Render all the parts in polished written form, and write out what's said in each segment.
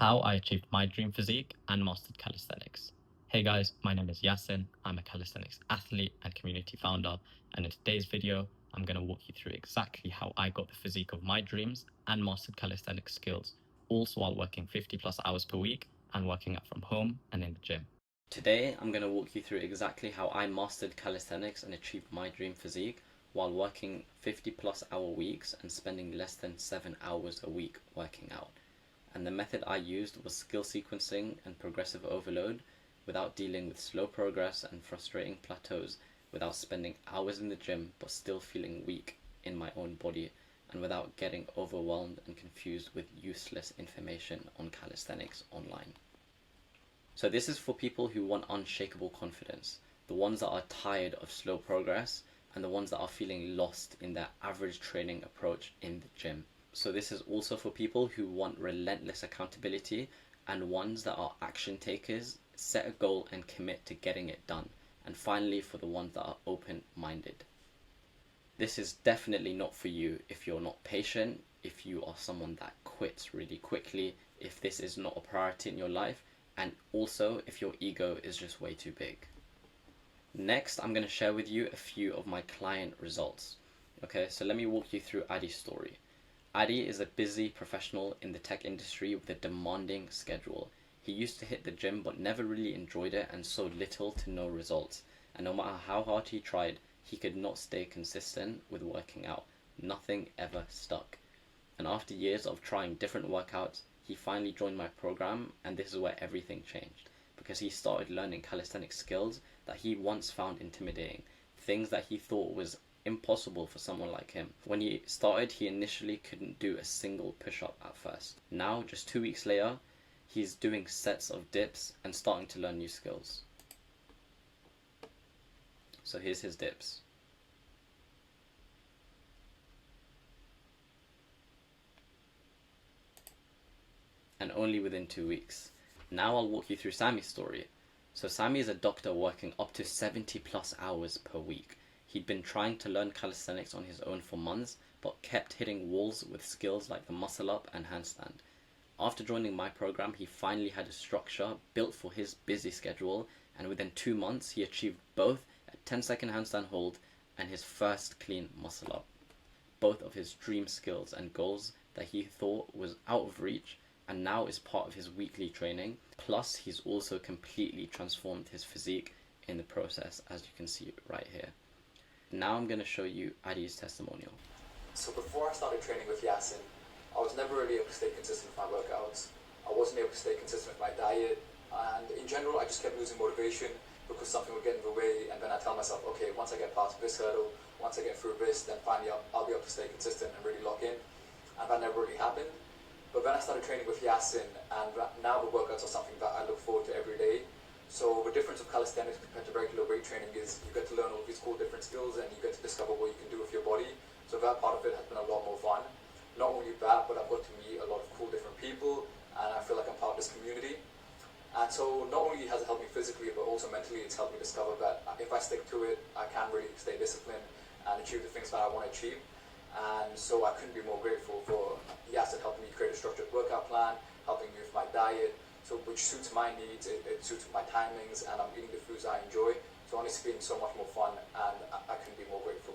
how I achieved my dream physique and mastered calisthenics. Hey guys, my name is Yasin. I'm a calisthenics athlete and community founder, and in today's video, I'm going to walk you through exactly how I got the physique of my dreams and mastered calisthenics skills, also while working 50 plus hours per week and working out from home and in the gym. Today, I'm going to walk you through exactly how I mastered calisthenics and achieved my dream physique while working 50 plus hour weeks and spending less than 7 hours a week working out. And the method I used was skill sequencing and progressive overload without dealing with slow progress and frustrating plateaus, without spending hours in the gym but still feeling weak in my own body, and without getting overwhelmed and confused with useless information on calisthenics online. So this is for people who want unshakable confidence, the ones that are tired of slow progress, and the ones that are feeling lost in their average training approach in the gym. So this is also for people who want relentless accountability and ones that are action takers, set a goal and commit to getting it done. And finally, for the ones that are open-minded. This is definitely not for you if you're not patient, if you are someone that quits really quickly, if this is not a priority in your life, and also if your ego is just way too big. Next, I'm going to share with you a few of my client results. Okay, so let me walk you through Adi's story. Adi is a busy professional in the tech industry with a demanding schedule. He used to hit the gym but never really enjoyed it and saw little to no results. And no matter how hard he tried, he could not stay consistent with working out. Nothing ever stuck. And after years of trying different workouts, he finally joined my program, and this is where everything changed. Because he started learning calisthenic skills that he once found intimidating. Things that he thought was impossible for someone like him. When he started, he initially couldn't do a single push-up at first. Now, just 2 weeks later, he's doing sets of dips and starting to learn new skills. So here's his dips. And only within 2 weeks. Now I'll walk you through Sammy's story. So Sammy is a doctor working up to 70 plus hours per week. He'd been trying to learn calisthenics on his own for months, but kept hitting walls with skills like the muscle up and handstand. After joining my program, he finally had a structure built for his busy schedule, and within 2 months he achieved both a 10-second handstand hold and his first clean muscle up. Both of his dream skills and goals that he thought was out of reach, and now is part of his weekly training. Plus, he's also completely transformed his physique in the process, as you can see right here. Now I'm going to show you Adi's testimonial. So before I started training with Yasin, I was never really able to stay consistent with my workouts. I wasn't able to stay consistent with my diet, and in general I just kept losing motivation because something would get in the way, and then I tell myself, okay, once I get past this hurdle, once I get through this, then finally I'll be able to stay consistent and really lock in, and that never really happened. But then I started training with Yasin, and now the workouts are something that I look forward to every day. So the difference of calisthenics compared to regular weight training is you get to learn all these cool different skills and you get to discover what you can do with your body. So that part of it has been a lot more fun. Not only that, but I've got to meet a lot of cool different people, and I feel like I'm part of this community. And so not only has it helped me physically, but also mentally it's helped me discover that if I stick to it, I can really stay disciplined and achieve the things that I want to achieve. And so I couldn't be more grateful for Yasin helping me create a structured workout plan, helping me with my diet, so which suits my needs, it suits my timings, and I'm eating the foods I enjoy. So honestly, it's been so much more fun, and I couldn't be more grateful.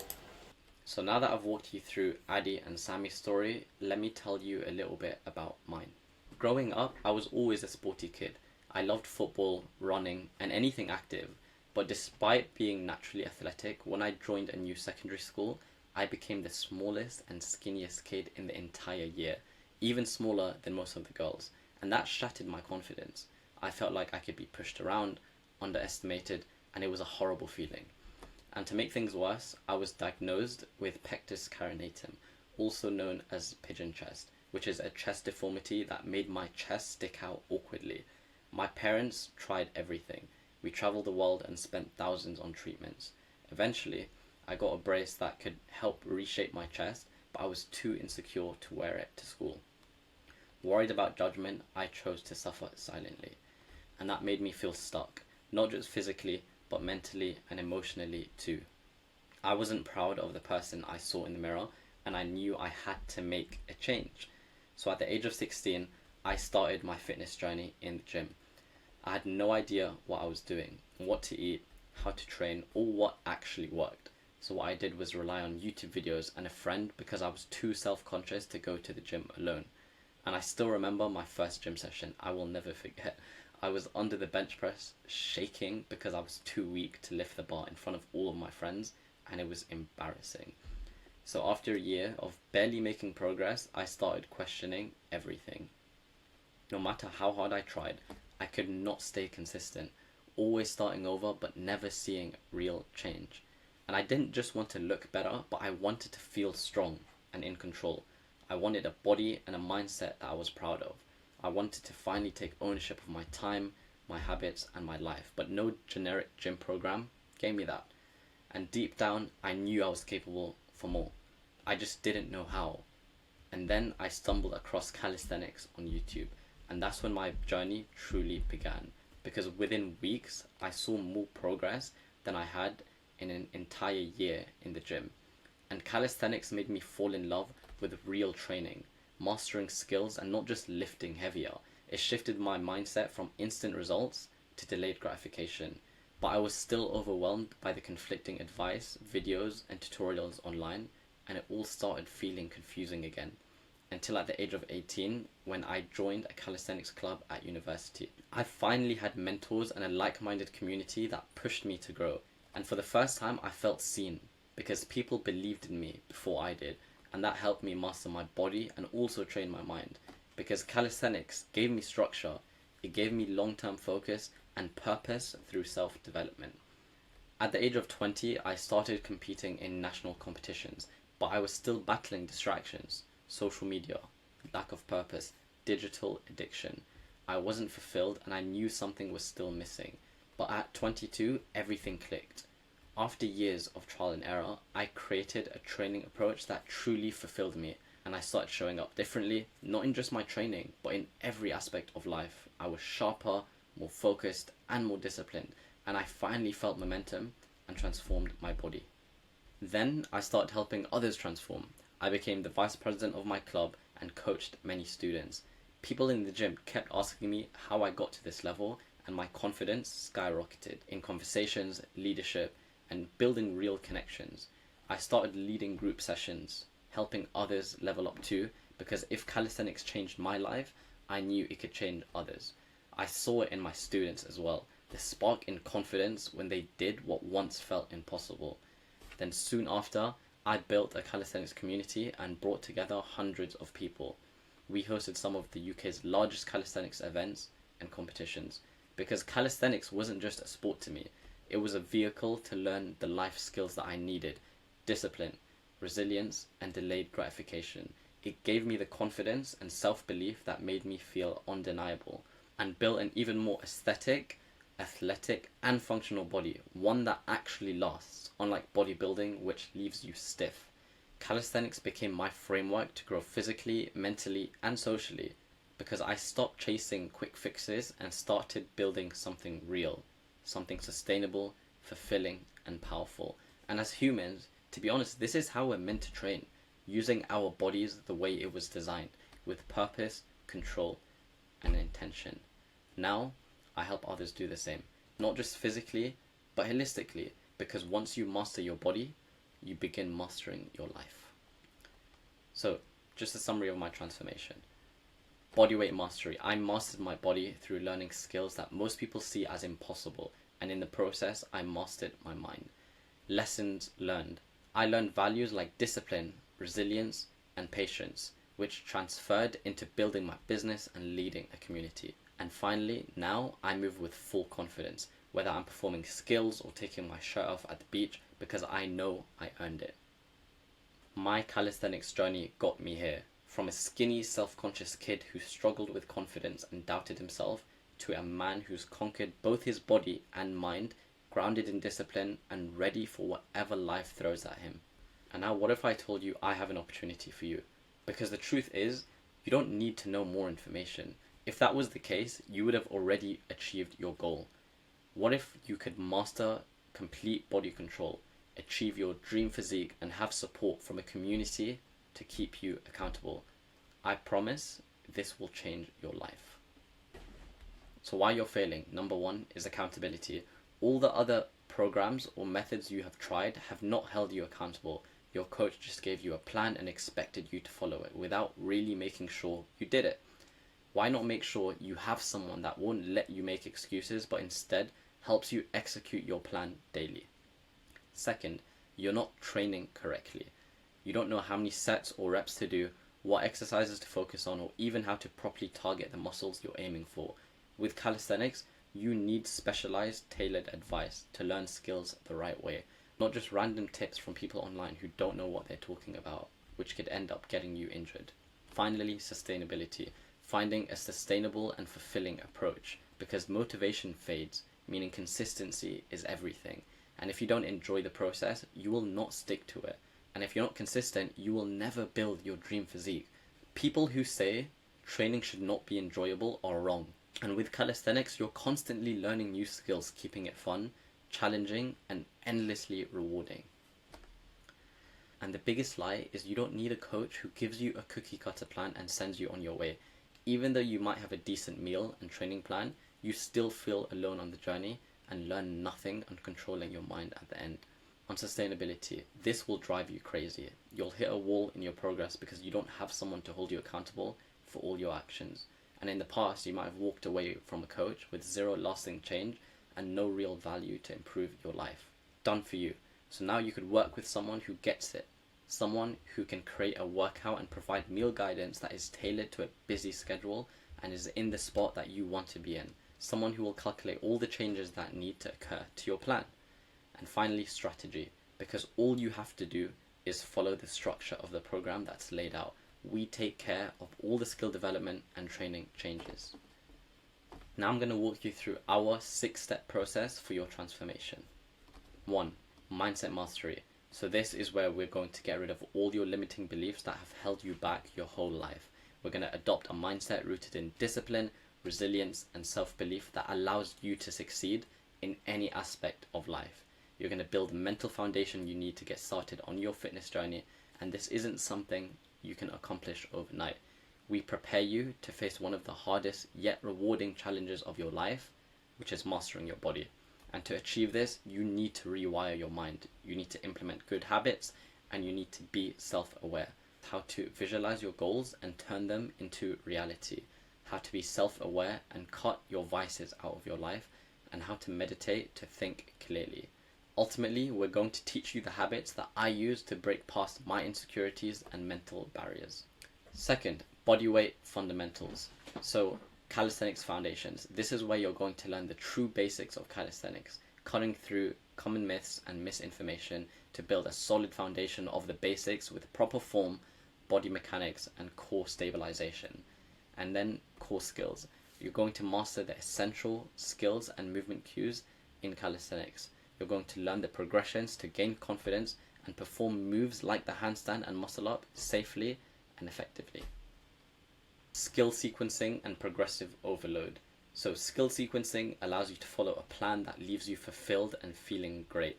So now that I've walked you through Adi and Sammy's story, let me tell you a little bit about mine. Growing up, I was always a sporty kid. I loved football, running, and anything active. But despite being naturally athletic, when I joined a new secondary school, I became the smallest and skinniest kid in the entire year, even smaller than most of the girls. And that shattered my confidence. I felt like I could be pushed around, underestimated, and it was a horrible feeling. And to make things worse, I was diagnosed with pectus carinatum, also known as pigeon chest, which is a chest deformity that made my chest stick out awkwardly. My parents tried everything. We traveled the world and spent thousands on treatments. Eventually, I got a brace that could help reshape my chest, but I was too insecure to wear it to school. Worried about judgment, I chose to suffer silently. And that made me feel stuck, not just physically, but mentally and emotionally too. I wasn't proud of the person I saw in the mirror, and I knew I had to make a change. So at the age of 16, I started my fitness journey in the gym. I had no idea what I was doing, what to eat, how to train, or what actually worked. So what I did was rely on YouTube videos and a friend because I was too self-conscious to go to the gym alone. And I still remember my first gym session. I will never forget. I was under the bench press, shaking because I was too weak to lift the bar in front of all of my friends, and it was embarrassing. So after a year of barely making progress, I started questioning everything. No matter how hard I tried, I could not stay consistent, always starting over but never seeing real change. And I didn't just want to look better, but I wanted to feel strong and in control. I wanted a body and a mindset that I was proud of. I wanted to finally take ownership of my time, my habits, and my life, but no generic gym program gave me that. And deep down, I knew I was capable for more. I just didn't know how. And then I stumbled across calisthenics on YouTube, and that's when my journey truly began. Because within weeks, I saw more progress than I had in an entire year in the gym. And calisthenics made me fall in love with real training, mastering skills and not just lifting heavier. It shifted my mindset from instant results to delayed gratification. But I was still overwhelmed by the conflicting advice, videos, and tutorials online, and it all started feeling confusing again. Until at the age of 18, when I joined a calisthenics club at university. I finally had mentors and a like-minded community that pushed me to grow. And for the first time, I felt seen, because people believed in me before I did, and that helped me master my body and also train my mind. Because calisthenics gave me structure, it gave me long-term focus and purpose through self-development. At the age of 20, I started competing in national competitions, but I was still battling distractions, social media, lack of purpose, digital addiction. I wasn't fulfilled and I knew something was still missing. But at 22, everything clicked. After years of trial and error, I created a training approach that truly fulfilled me, and I started showing up differently, not in just my training, but in every aspect of life. I was sharper, more focused, and more disciplined, and I finally felt momentum and transformed my body. Then I started helping others transform. I became the vice president of my club and coached many students. People in the gym kept asking me how I got to this level, and my confidence skyrocketed in conversations, leadership, and building real connections. I started leading group sessions, helping others level up too, because if calisthenics changed my life, I knew it could change others. I saw it in my students as well, the spark in confidence when they did what once felt impossible. Then soon after, I built a calisthenics community and brought together hundreds of people. We hosted some of the UK's largest calisthenics events and competitions, because calisthenics wasn't just a sport to me, it was a vehicle to learn the life skills that I needed: discipline, resilience, and delayed gratification. It gave me the confidence and self-belief that made me feel undeniable, and built an even more aesthetic, athletic, and functional body, one that actually lasts, unlike bodybuilding, which leaves you stiff. Calisthenics became my framework to grow physically, mentally, and socially, because I stopped chasing quick fixes and started building something real, something sustainable, fulfilling, and powerful. And as humans, to be honest, this is how we're meant to train, using our bodies the way it was designed, with purpose, control, and intention. Now, I help others do the same, not just physically, but holistically, because once you master your body, you begin mastering your life. So, just a summary of my transformation. Bodyweight mastery. I mastered my body through learning skills that most people see as impossible, and in the process, I mastered my mind. Lessons learned. I learned values like discipline, resilience, and patience, which transferred into building my business and leading a community. And finally, now I move with full confidence, whether I'm performing skills or taking my shirt off at the beach, because I know I earned it. My calisthenics journey got me here, from a skinny, self-conscious kid who struggled with confidence and doubted himself, to a man who's conquered both his body and mind, grounded in discipline and ready for whatever life throws at him. And now what if I told you I have an opportunity for you? Because the truth is, you don't need to know more information. If that was the case, you would have already achieved your goal. What if you could master complete body control, achieve your dream physique, and have support from a community to keep you accountable? I promise this will change your life. So why you're failing, number one, is accountability. All the other programs or methods you have tried have not held you accountable. Your coach just gave you a plan and expected you to follow it without really making sure you did it. Why not make sure you have someone that won't let you make excuses, but instead helps you execute your plan daily? Second, you're not training correctly. You don't know how many sets or reps to do, what exercises to focus on, or even how to properly target the muscles you're aiming for. With calisthenics, you need specialized, tailored advice to learn skills the right way, not just random tips from people online who don't know what they're talking about, which could end up getting you injured. Finally, sustainability. Finding a sustainable and fulfilling approach, because motivation fades, meaning consistency is everything. And if you don't enjoy the process, you will not stick to it. And if you're not consistent, you will never build your dream physique. People who say training should not be enjoyable are wrong. And with calisthenics, you're constantly learning new skills, keeping it fun, challenging, and endlessly rewarding. And the biggest lie is you don't need a coach who gives you a cookie cutter plan and sends you on your way. Even though you might have a decent meal and training plan, you still feel alone on the journey and learn nothing on controlling your mind at the end. On sustainability, this will drive you crazy. You'll hit a wall in your progress because you don't have someone to hold you accountable for all your actions. And in the past, you might have walked away from a coach with zero lasting change and no real value to improve your life. Done for you. So now you could work with someone who gets it. Someone who can create a workout and provide meal guidance that is tailored to a busy schedule and is in the spot that you want to be in. Someone who will calculate all the changes that need to occur to your plan. And finally, strategy, because all you have to do is follow the structure of the program that's laid out. We take care of all the skill development and training changes. Now I'm going to walk you through our 6-step process for your transformation. 1. Mindset mastery. So this is where we're going to get rid of all your limiting beliefs that have held you back your whole life. We're going to adopt a mindset rooted in discipline, resilience, and self-belief that allows you to succeed in any aspect of life. You're going to build the mental foundation you need to get started on your fitness journey, and this isn't something you can accomplish overnight. We prepare you to face one of the hardest yet rewarding challenges of your life, which is mastering your body. And to achieve this, you need to rewire your mind. You need to implement good habits, and you need to be self-aware. How to visualize your goals and turn them into reality. How to be self-aware and cut your vices out of your life, and how to meditate to think clearly. Ultimately, we're going to teach you the habits that I use to break past my insecurities and mental barriers. Second, bodyweight fundamentals. So, calisthenics foundations. This is where you're going to learn the true basics of calisthenics, cutting through common myths and misinformation to build a solid foundation of the basics with proper form, body mechanics, and core stabilization. And then core skills. You're going to master the essential skills and movement cues in calisthenics. You're going to learn the progressions to gain confidence and perform moves like the handstand and muscle up safely and effectively. Skill sequencing and progressive overload. So skill sequencing allows you to follow a plan that leaves you fulfilled and feeling great.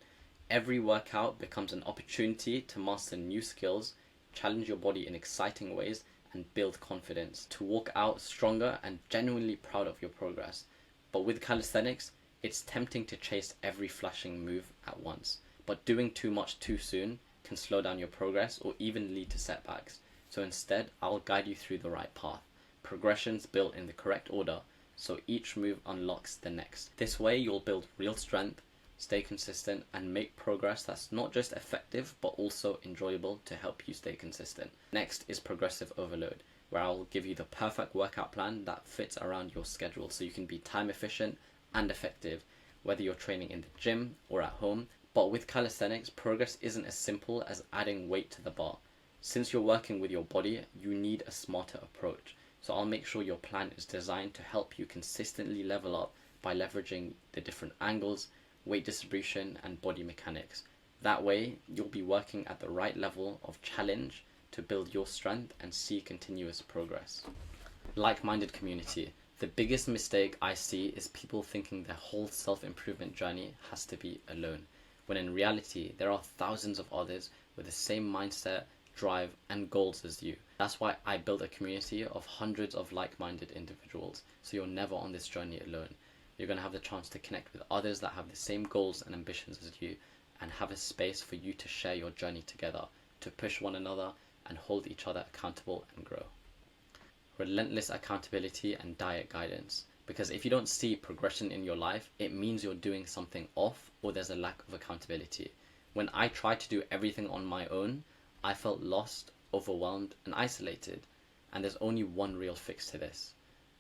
Every workout becomes an opportunity to master new skills, challenge your body in exciting ways, and build confidence, to walk out stronger and genuinely proud of your progress. But with calisthenics, it's tempting to chase every flashing move at once, but doing too much too soon can slow down your progress or even lead to setbacks. So instead, I'll guide you through the right path. Progressions built in the correct order, so each move unlocks the next. This way, you'll build real strength, stay consistent, and make progress that's not just effective, but also enjoyable to help you stay consistent. Next is progressive overload, where I'll give you the perfect workout plan that fits around your schedule so you can be time efficient and effective, whether you're training in the gym or at home. But with calisthenics, progress isn't as simple as adding weight to the bar. Since you're working with your body, you need a smarter approach. So I'll make sure your plan is designed to help you consistently level up by leveraging the different angles, weight distribution, and body mechanics. That way, you'll be working at the right level of challenge to build your strength and see continuous progress. Like-minded community. The biggest mistake I see is people thinking their whole self-improvement journey has to be alone, when in reality, there are thousands of others with the same mindset, drive, and goals as you. That's why I built a community of hundreds of like-minded individuals, so you're never on this journey alone. You're going to have the chance to connect with others that have the same goals and ambitions as you, and have a space for you to share your journey together, to push one another and hold each other accountable and grow. Relentless accountability and diet guidance. Because if you don't see progression in your life, it means you're doing something off or there's a lack of accountability. When I tried to do everything on my own, I felt lost, overwhelmed, and isolated. And there's only one real fix to this.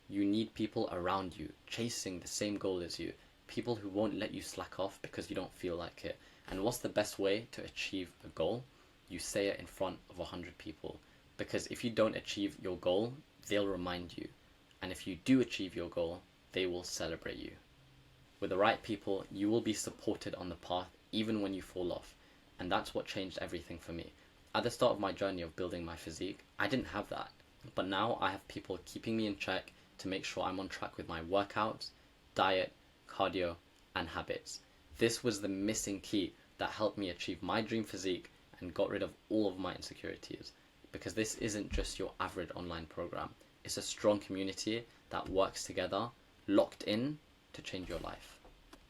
You need people around you, chasing the same goal as you. People who won't let you slack off because you don't feel like it. And what's the best way to achieve a goal? You say it in front of 100 people. Because if you don't achieve your goal, they'll remind you. And if you do achieve your goal, they will celebrate you. With the right people, you will be supported on the path even when you fall off. And that's what changed everything for me. At the start of my journey of building my physique, I didn't have that. But now I have people keeping me in check to make sure I'm on track with my workouts, diet, cardio, and habits. This was the missing key that helped me achieve my dream physique and got rid of all of my insecurities. Because this isn't just your average online program. It's a strong community that works together, locked in to change your life.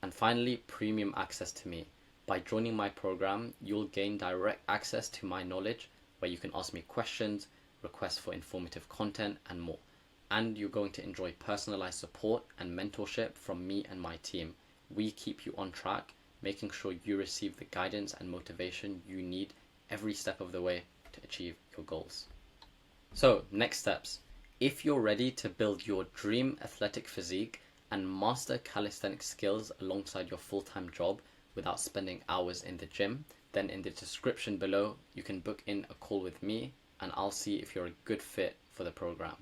And finally, premium access to me. By joining my program, you'll gain direct access to my knowledge, where you can ask me questions, request for informative content, and more. And you're going to enjoy personalized support and mentorship from me and my team. We keep you on track, making sure you receive the guidance and motivation you need every step of the way to achieve your goals. So, next steps. If you're ready to build your dream athletic physique and master calisthenic skills alongside your full-time job without spending hours in the gym, then in the description below, you can book in a call with me and I'll see if you're a good fit for the program.